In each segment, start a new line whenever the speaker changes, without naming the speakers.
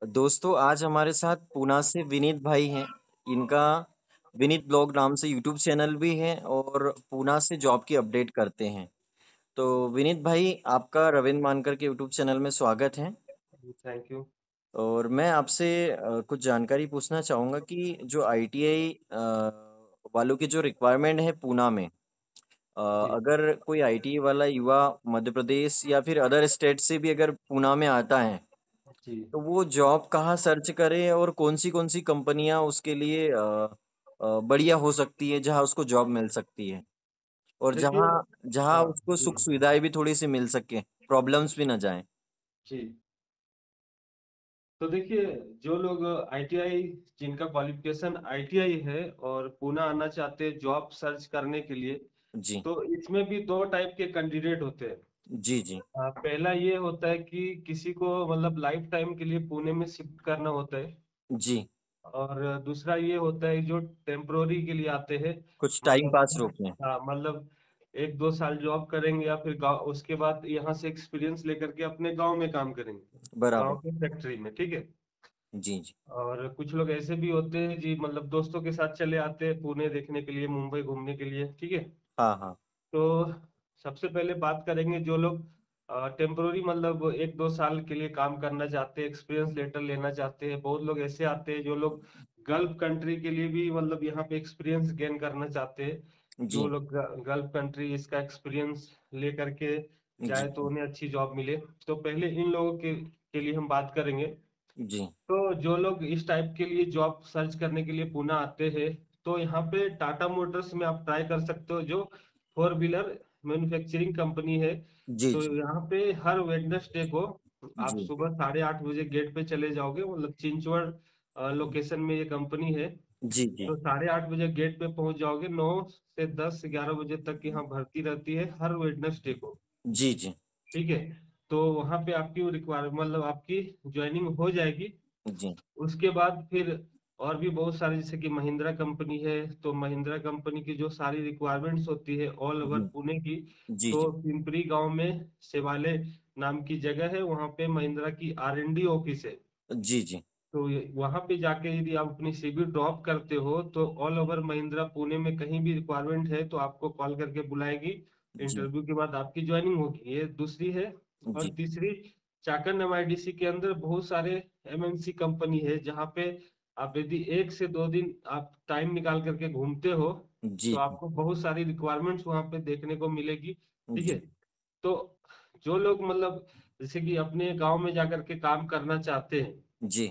दोस्तों आज हमारे साथ पूना से विनीत भाई हैं। इनका विनीत ब्लॉग नाम से यूट्यूब चैनल भी है और पूना से जॉब की अपडेट करते हैं। तो विनीत भाई आपका रविंद्र मानकर के यूट्यूब चैनल में स्वागत है।
Thank you.
और मैं आपसे कुछ जानकारी पूछना चाहूँगा कि जो आईटीआई वालों की जो रिक्वायरमेंट है पूना में,
जी,
अगर कोई आईटीआई वाला युवा मध्य प्रदेश या फिर अदर स्टेट से भी अगर पूना में आता है
जी।
तो वो जॉब कहाँ सर्च करे और कौन सी कंपनियां उसके लिए बढ़िया हो सकती है जहाँ उसको जॉब मिल सकती है और
देखिए।
जहाँ जहाँ
हाँ,
उसको
जी,
सुख सुविधाएं भी थोड़ी सी मिल सके, प्रॉब्लम्स भी ना जाए।
जी। तो देखिए, जो लोग आईटीआई, जिनका क्वालिफिकेशन आईटीआई है और पुणे आना चाहते हैं जॉब सर्च करने के लिए,
जी
तो इसमें भी दो टाइप के कैंडिडेट होते हैं।
जी जी
पहला ये होता है कि किसी को मतलब लाइफ टाइम के लिए पुणे में शिफ्ट करना होता है।
जी।
और दूसरा ये होता है जो टेम्पोररी के लिए आते हैं।
कुछ टाइम
मतलब
पास रोकने।
हाँ, मतलब 1-2 साल जॉब करेंगे या फिर गाँव, उसके बाद यहाँ से एक्सपीरियंस लेकर के अपने गांव में काम करेंगे,
बराबर।
गांव के फैक्ट्री में। ठीक है।
जी जी।
और कुछ लोग ऐसे भी होते हैं जी, मतलब दोस्तों के साथ चले आते हैं पुणे देखने के लिए, मुंबई घूमने के लिए। ठीक है।
हाँ हाँ।
तो सबसे पहले बात करेंगे जो लोग टेम्पोररी, मतलब 1-2 साल के लिए काम करना चाहते हैं, एक्सपीरियंस लेटर लेना चाहते हैं। बहुत लोग ऐसे आते हैं जो लोग गल्फ कंट्री के लिए भी मतलब यहाँ पे एक्सपीरियंस गेन करना चाहते हैं। जो
जी
लोग गल्फ कंट्री इसका एक्सपीरियंस ले करके
जी
जाए तो उन्हें अच्छी जॉब मिले। तो पहले इन लोगों के लिए हम बात करेंगे।
जी
तो जो लोग इस टाइप के लिए जॉब सर्च करने के लिए पुणे आते हैं, तो यहाँ पे टाटा मोटर्स में आप ट्राई कर सकते हो, जो 4 व्हीलर मैन्युफैक्चरिंग कंपनी है।
जी
तो
जी
यहाँ पे हर वेडनेसडे को आप
जी
सुबह 8:30 बजे गेट पे चले जाओगे, मतलब चिंचवड़ लोकेशन में ये कंपनी है।
जी जी
तो 8:30 बजे गेट पे पहुंच जाओगे। 9 से 10-11 बजे तक यहाँ भर्ती रहती है हर वेडनेसडे को।
जी जी
ठीक है। तो वहां पे आपकी रिक्वायर मतलब आपकी ज्वाइनिंग हो जाएगी।
जी
उसके बाद फिर और भी बहुत सारे, जैसे कि महिंद्रा कंपनी है, तो महिंद्रा कंपनी की जो सारी रिक्वायरमेंट्स होती है ऑल ओवर पुणे की,
जी
तो
जी
पिंपरी गांव में सेवाले नाम की जगह है, वहां पे महिंद्रा की आर&डी ऑफिस है।
जी जी
तो वहां पे जाके यदि आप अपनी सीवी ड्रॉप करते हो तो ऑल ओवर महिंद्रा पुणे में कहीं भी रिक्वायरमेंट है तो आपको कॉल करके बुलाएगी।
जी
इंटरव्यू के बाद आपकी ज्वाइनिंग होगी। ये दूसरी है। और
जी
तीसरी, चाकन एमआईडीसी के अंदर बहुत सारे एमएनसी कंपनी है, जहाँ पे आप यदि 1 से 2 दिन आप टाइम निकाल करके घूमते हो
जी
तो आपको बहुत सारी रिक्वायरमेंट्स वहां पे देखने को मिलेगी। ठीक है।
जी
तो जो लोग मतलब जैसे कि अपने गांव में जाकर के काम करना चाहते हैं,
जी।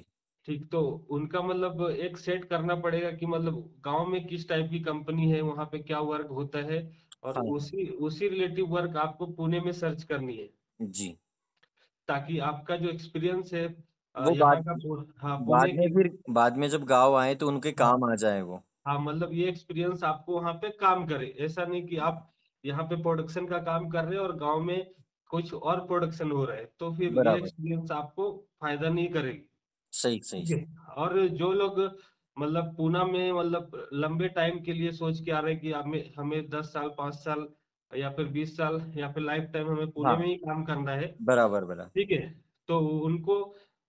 ठीक, तो उनका मतलब एक सेट करना पड़ेगा कि मतलब गांव में किस टाइप की कंपनी है, वहां पे क्या वर्क होता है, और
हाँ हाँ।
उसी उसी रिलेटिव वर्क आपको पुणे में सर्च करनी है,
जी।
ताकि आपका जो एक्सपीरियंस है
वो
यहाँ का हाँ पुणे
बाद में
की।
फिर बाद में जब गाँव आए तो उनके
हाँ,
काम आ जाए वो।
हाँ, मतलब ये एक्सपीरियंस आपको वहां पे काम करे। ऐसा नहीं कि आप यहाँ पे प्रोडक्शन का काम कर रहे हो और गांव में कुछ और प्रोडक्शन हो रहा है, तो फिर ये
बराबर।
एक्सपीरियंस आपको फायदा नहीं करेगी।
सही सही
ठीक
सही।
है। और जो लोग मतलब पूना में मतलब लंबे टाइम के लिए सोच के आ रहे हैं कि हमें हमें 10 साल, 5 साल या फिर 20 साल या फिर लाइफ टाइम हमें पुणे में
हाँ।
ही काम करना है।
बराबर बराबर।
ठीक है। तो उनको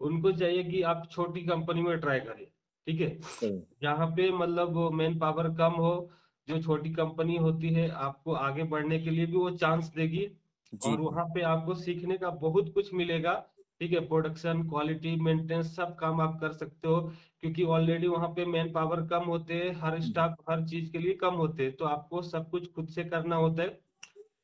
उनको चाहिए कि आप छोटी कंपनी में ट्राई करें। ठीक है।
सही।
जहाँ पे मतलब मैन पावर कम हो, जो छोटी कंपनी होती है आपको आगे बढ़ने के लिए भी वो चांस देगी।
जी
और
जी
वहाँ पे आपको सीखने का बहुत कुछ मिलेगा। ठीक है। प्रोडक्शन, क्वालिटी, मेंटेनेंस सब काम आप कर सकते हो, क्योंकि ऑलरेडी वहाँ पे मैन पावर कम होते हैं, हर
जी
स्टाफ हर चीज के लिए कम होते हैं, तो आपको सब कुछ खुद से करना होता है।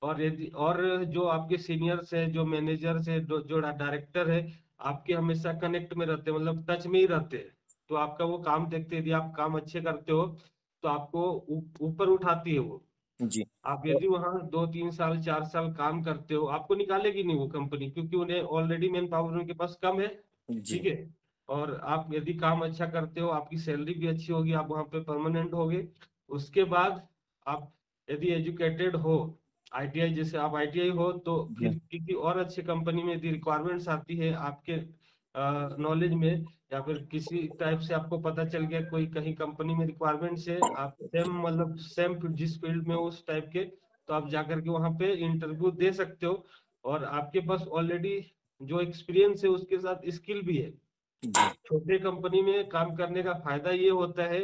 और यदि और जो आपके सीनियर्स है, जो मैनेजर्स है, जो डायरेक्टर है, आपके हमेशा कनेक्ट में रहते हैं, मतलब टच में ही रहते हैं। तो आपका वो काम देखते हैं, यदि आप काम अच्छे करते हो तो आपको ऊपर उठाती है वो।
जी।
आप
तो-
यदि वहाँ 2-3 साल, 4 साल काम करते हो, आपको निकालेगी नहीं वो कंपनी, क्योंकि उन्हें ऑलरेडी मैन पावर उनके पास कम है। ठीक
जी
है। और आप यदि काम अच्छा करते हो, आपकी सैलरी भी अच्छी होगी, आप वहाँ पे परमानेंट होगे। उसके बाद आप यदि एजुकेटेड हो, आईटीआई, जैसे आप आईटीआई हो, तो
जी
फिर किसी और अच्छी कंपनी में यदि रिक्वायरमेंट्स आती है आपके नॉलेज में, या फिर किसी टाइप से आपको पता चल गया कोई कहीं कंपनी में रिक्वायरमेंट्स है, आप सेम मतलब सेम जिस फील्ड में हो उस टाइप के, तो आप जाकर के वहां पे इंटरव्यू दे सकते हो। और आपके पास ऑलरेडी जो एक्सपीरियंस है उसके साथ स्किल भी है।
जी।
छोटे कंपनी में काम करने का फायदा ये होता है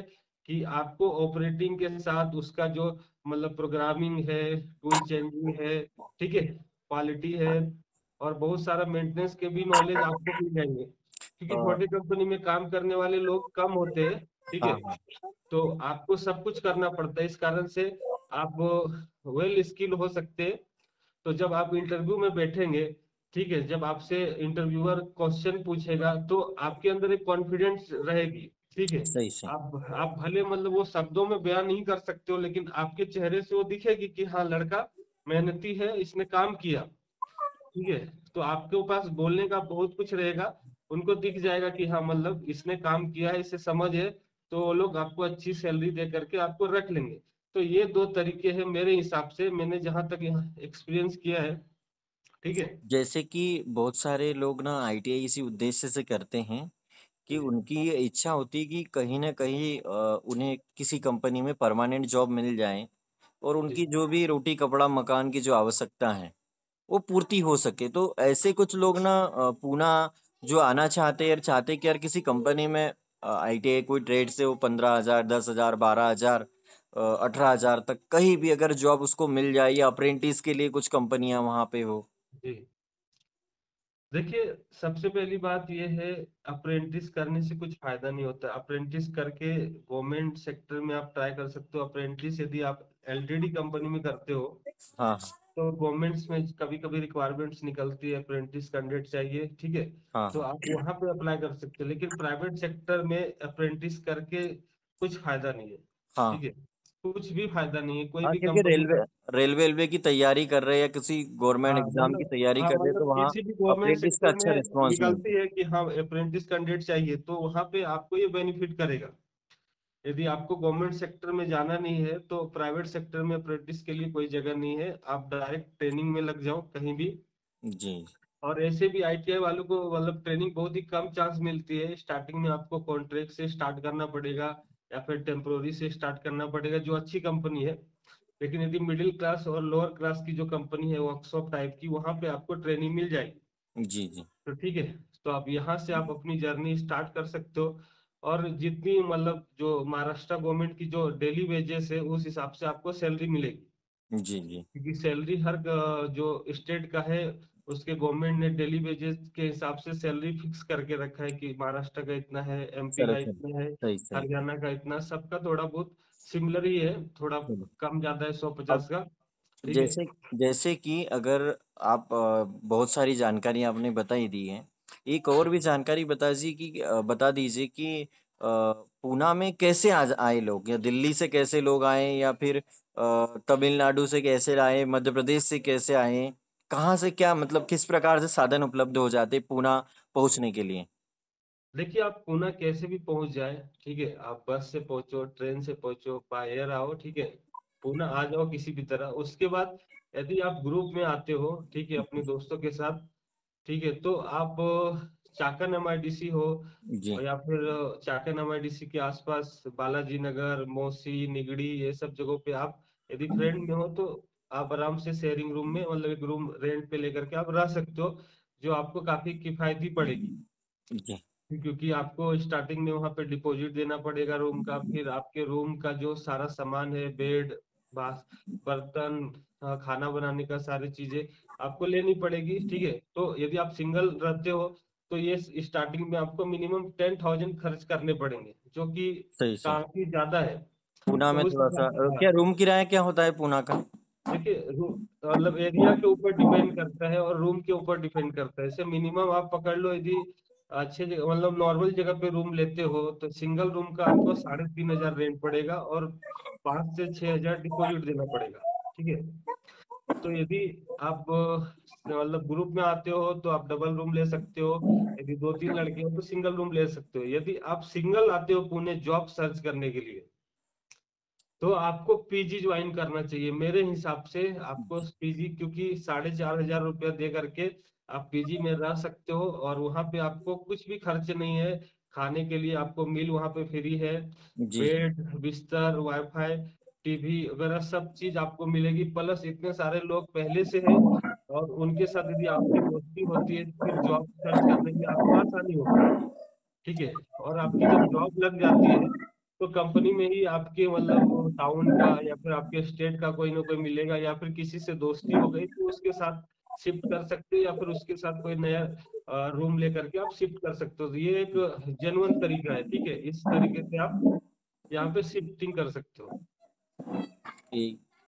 कि आपको ऑपरेटिंग के साथ उसका जो मतलब प्रोग्रामिंग है, टूल चेंजिंग है, ठीक है, क्वालिटी है, और बहुत सारा मेंटेनेंस के भी नॉलेज आपको मिल जाएंगे, क्योंकि
अ,
छोटे कंपनी में काम करने वाले लोग कम होते हैं, ठीक
हाँ
है।
हाँ।
तो आपको सब कुछ करना पड़ता है, इस कारण से आप वेल स्किल हो सकते हैं। तो जब आप इंटरव्यू में बैठेंगे, ठीक है, जब आपसे इंटरव्यूअर क्वेश्चन पूछेगा तो आपके अंदर एक कॉन्फिडेंस रहेगी, ठीक है।
सही से।
आप भले मतलब वो शब्दों में बयान नहीं कर सकते हो, लेकिन आपके चेहरे से वो दिखेगी कि हाँ लड़का मेहनती है, इसने काम किया, ठीक है। तो आपके पास बोलने का बहुत कुछ रहेगा, उनको दिख जाएगा कि हाँ मतलब इसने काम किया है, इसे समझ है, तो वो लोग आपको अच्छी सैलरी दे करके आपको रख लेंगे। तो ये दो तरीके हैं मेरे हिसाब से, मैंने जहां तक यहाँ एक्सपीरियंस किया है, ठीक है।
जैसे कि बहुत सारे लोग ना आईटीआई इसी उद्देश्य से करते हैं कि
जी
उनकी ये इच्छा होती है कि कहीं ना कहीं उन्हें किसी कंपनी में परमानेंट जॉब मिल जाए और
जी
उनकी जो भी रोटी कपड़ा मकान की जो आवश्यकता है वो पूर्ति हो सके। तो ऐसे कुछ लोग ना पूना जो आना चाहते हैं यार, चाहते कि यार किसी कंपनी में आईटीआई कोई ट्रेड से वो 15,000 10,000 12,000 18,000 तक कहीं भी अगर जॉब उसको मिल जाए या अप्रेंटिस के लिए कुछ कंपनियां वहां पे हो।
जी। देखिए, सबसे पहली बात ये है, अप्रेंटिस करने से कुछ फायदा नहीं होता। अप्रेंटिस करके गवर्नमेंट सेक्टर में आप ट्राई कर सकते हो। अप्रेंटिस यदि आप एलटीडी कंपनी में करते हो,
हाँ
तो गवर्नमेंट्स में कभी कभी रिक्वायरमेंट्स निकलती है, अप्रेंटिस कैंडिडेट चाहिए, ठीक है।
हाँ
तो
हाँ
आप वहां पे अप्लाई कर सकते हो, लेकिन प्राइवेट सेक्टर में अप्रेंटिस करके कुछ फायदा नहीं है,
हाँ
ठीक है। कुछ भी फायदा नहीं है, कोई
हाँ।
भी
क्योंकि
कंपनी
रेलवे
का।
रेलवे की तैयारी कर रहे हैं या किसी गवर्नमेंट
हाँ
एग्जाम की
मतलब,
तैयारी
हाँ
कर रहे हैं तो
मतलब
वहाँ
किसी भी गवर्नमेंट
अप्रेंटिस का
सेक्टर
अच्छा
में
रिस्पॉन्स मिलता
निकलती है कि हाँ अप्रेंटिस कैंडिडेट चाहिए, तो वहां पे आपको ये बेनिफिट करेगा। यदि आपको गवर्नमेंट सेक्टर में जाना नहीं है, तो प्राइवेट सेक्टर में अप्रेंटिस के लिए कोई जगह नहीं है, आप डायरेक्ट ट्रेनिंग में लग जाओ कहीं भी।
है। जी
और ऐसे भी आईटीआई वालों को मतलब ट्रेनिंग बहुत ही कम चांस मिलती है। स्टार्टिंग में आपको कॉन्ट्रैक्ट से स्टार्ट करना पड़ेगा, या फिर टेम्पोररी से स्टार्ट करना पड़ेगा, जो अच्छी कंपनी है। लेकिन यदि मिडिल क्लास और लोअर क्लास की जो कंपनी है, वर्कशॉप टाइप की, वहां पे आपको ट्रेनिंग मिल जाएगी।
जी जी
तो ठीक है, तो आप यहाँ से आप अपनी जर्नी स्टार्ट कर सकते हो। और जितनी मतलब जो महाराष्ट्र गवर्नमेंट की जो डेली वेजेस है, उस हिसाब से आपको सैलरी मिलेगी।
जी जी।
क्योंकि सैलरी हर जो स्टेट का है, उसके गवर्नमेंट ने डेली वेजेस के हिसाब से सैलरी फिक्स करके रखा है कि महाराष्ट्र का इतना है, एमपी
सर
का
सर
इतना है,
सही सही।
हरियाणा का इतना, सबका थोड़ा बहुत सिमिलर ही है, थोड़ा
चलो
कम ज्यादा है, सौ
अब
पचास का, ठीक है।
जैसे जैसे कि अगर आप बहुत सारी जानकारी आपने बताई दी है, एक और भी जानकारी बता दीजिए कि पूना में कैसे आए लोग, या दिल्ली से कैसे लोग आए या फिर तमिलनाडु से कैसे आए, मध्य प्रदेश से कैसे आए, कहाँ से क्या मतलब किस प्रकार से साधन उपलब्ध हो जाते पूना पहुंचने के लिए।
देखिए, आप पुणे कैसे भी पहुंच जाए, ठीक है, आप बस से पहुंचो, ट्रेन से पहुंचो, बाय एयर आओ, ठीक है, पुणे आ जाओ किसी भी तरह। उसके बाद यदि आप ग्रुप में आते हो, ठीक है, अपने दोस्तों के साथ, ठीक है, तो आप चाकन एमआईडीसी हो,
जी
और या फिर चाकन एमआईडीसी के आसपास बालाजी नगर, मौसी, निगड़ी, ये सब जगहों पे आप यदि फ्रेंड में हो, तो आप आराम से शेयरिंग रूम में मतलब एक रूम रेंट पे लेकर के आप रह सकते हो, जो आपको काफी किफायती पड़ेगी।
जी
क्योंकि आपको स्टार्टिंग में वहां पे डिपॉजिट देना पड़ेगा रूम का, फिर आपके रूम का जो सारा सामान है, बेड, बास, बर्तन, खाना बनाने का सारी चीजें आपको लेनी पड़ेगी, ठीक है। तो यदि आप सिंगल रहते हो, तो ये स्टार्टिंग में आपको मिनिमम 10,000 खर्च करने पड़ेंगे, जो कि
सही से।
काफी ज्यादा है।
पूना
तो
में
उस
थोड़ा सा
हिसाब से, हाँ,
क्या रूम किराया क्या होता है पूना का।
देखिए मतलब एरिया के ऊपर डिपेंड करता है और रूम के ऊपर डिपेंड करता है। जैसे मिनिमम आप पकड़ लो, यदि अच्छे जगह मतलब नॉर्मल जगह पे रूम लेते हो, तो सिंगल रूम का आपको 3,500 रेंट पड़ेगा, और 5 से 6 हजार डिपॉजिट देना पड़ेगा, ठीक है। तो यदि आप मतलब ग्रुप में आते हो, तो आप डबल रूम ले सकते हो। यदि दो तीन लड़के हो तो सिंगल रूम ले सकते हो। यदि आप सिंगल आते हो पुणे जॉब सर्च करने के लिए, तो आपको पीजी ज्वाइन करना चाहिए मेरे हिसाब से। आपको पीजी, क्योंकि 4,500 रुपया दे करके आप पीजी में रह सकते हो, और वहां पे आपको कुछ भी खर्च नहीं है। खाने के लिए आपको मील वहां पे फ्री है,
जी जी
बेड, बिस्तर, वाईफाई, टीवी वगैरह सब चीज आपको मिलेगी। प्लस इतने सारे लोग पहले से हैं, और उनके साथ यदि आपकी दोस्ती होती है, फिर जॉब सर्च करने में आपको आसानी होगी। ठीक है। और आपकी जब जॉब लग जाती है तो कंपनी में ही आपके मतलब टाउन का या फिर आपके स्टेट का कोई ना कोई मिलेगा, या फिर किसी से दोस्ती हो गई तो उसके साथ शिफ्ट कर सकते हो, या फिर उसके साथ कोई नया रूम लेकर के आप शिफ्ट कर सकते हो। तो ये एक जेन्युइन तरीका है, ठीक है, इस तरीके से आप यहाँ पे शिफ्टिंग कर सकते हो।
ठीक।